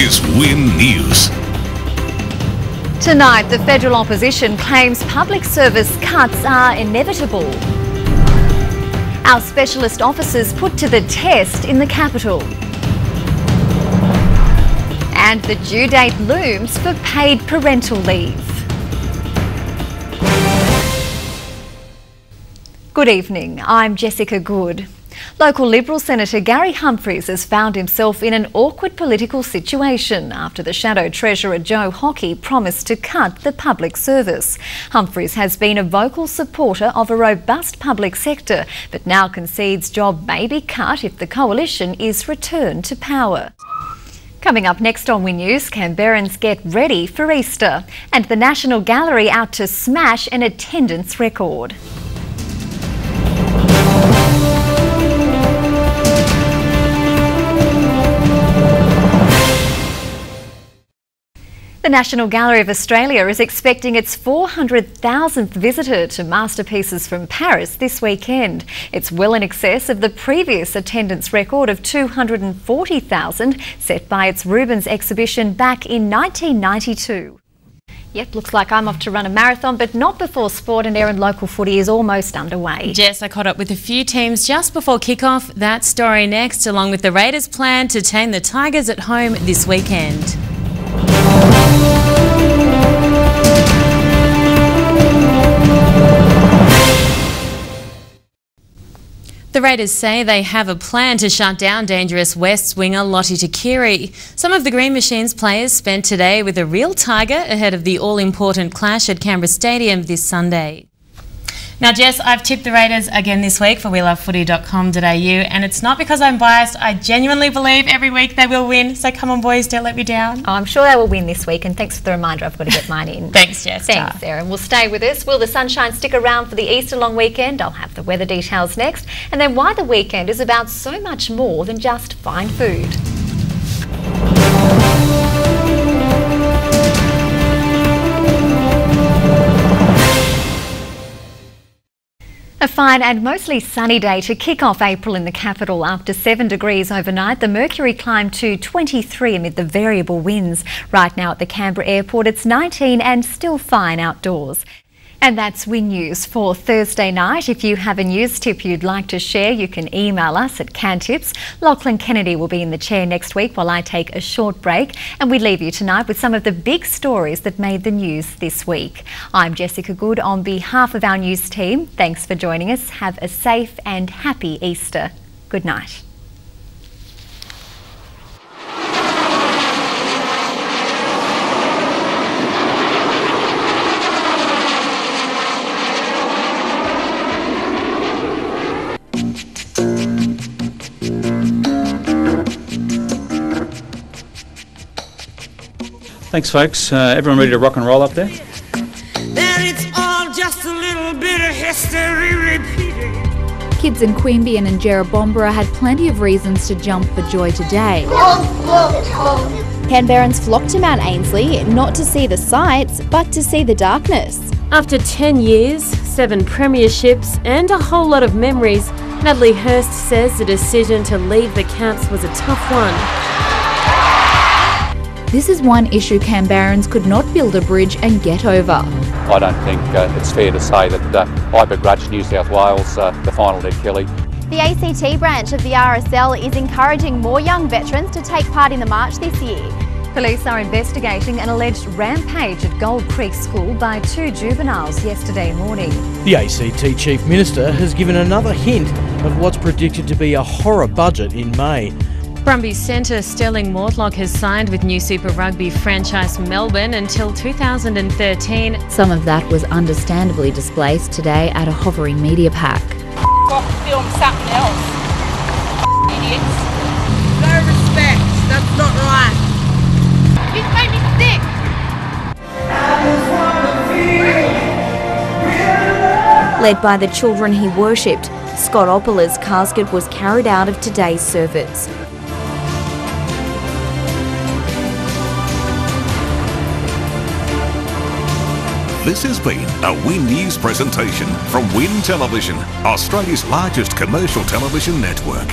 is Win News. Tonight, the federal opposition claims public service cuts are inevitable. Our specialist officers put to the test in the capital. And the due date looms for paid parental leave. Good evening, I'm Jessica Good. Local Liberal Senator Gary Humphries has found himself in an awkward political situation after the Shadow Treasurer Joe Hockey promised to cut the public service. Humphries has been a vocal supporter of a robust public sector, but now concedes job may be cut if the coalition is returned to power. Coming up next on Win News, Canberrans get ready for Easter, and the National Gallery out to smash an attendance record. The National Gallery of Australia is expecting its 400,000th visitor to masterpieces from Paris this weekend. It's well in excess of the previous attendance record of 240,000 set by its Rubens exhibition back in 1992. Yep, looks like I'm off to run a marathon, but not before sport, and Erin, local footy is almost underway. Jess, I caught up with a few teams just before kick-off. That story next, along with the Raiders' plan to tame the Tigers at home this weekend. The Raiders say they have a plan to shut down dangerous West winger Lottie Takiri. Some of the Green Machines players spent today with a real tiger ahead of the all-important clash at Canberra Stadium this Sunday. Now, Jess, I've tipped the Raiders again this week for welovefooty.com.au, and it's not because I'm biased. I genuinely believe every week they will win. So come on, boys, don't let me down. Oh, I'm sure they will win this week, and thanks for the reminder. I've got to get mine in. Thanks, Jess. Thanks, Erin. We'll stay with us. Will the sunshine stick around for the Easter long weekend? I'll have the weather details next. And then why the weekend is about so much more than just fine food. A fine and mostly sunny day to kick off April in the capital. After 7 degrees overnight, the mercury climbed to 23 amid the variable winds. Right now at the Canberra airport, it's 19 and still fine outdoors. And that's Win News for Thursday night. If you have a news tip you'd like to share, you can email us at cantips. Lachlan Kennedy will be in the chair next week while I take a short break. And we leave you tonight with some of the big stories that made the news this week. I'm Jessica Good on behalf of our news team. Thanks for joining us. Have a safe and happy Easter. Good night. Thanks, folks. Everyone ready to rock and roll up there? That it's all just a little bit of history repeating. Kids in Queanbeyan and Jerrabomberra had plenty of reasons to jump for joy today. Canberrans flocked to Mount Ainslie not to see the sights, but to see the darkness. After 10 years, 7 premierships and a whole lot of memories, Natalie Hurst says the decision to leave the camps was a tough one. This is one issue Canberrans could not build a bridge and get over. I don't think it's fair to say that I begrudge New South Wales the final Ned Kelly. The ACT branch of the RSL is encouraging more young veterans to take part in the march this year. Police are investigating an alleged rampage at Gold Creek School by 2 juveniles yesterday morning. The ACT Chief Minister has given another hint of what's predicted to be a horror budget in May. Brumbies centre Sterling Mortlock has signed with new Super Rugby franchise Melbourne until 2013. Some of that was understandably displaced today at a hovering media pack. Film something else. Idiots. No respect. That's not right. You've made me sick. Led by the children he worshipped, Scott Opola's casket was carried out of today's service. This has been a Win News presentation from Win Television, Australia's largest commercial television network.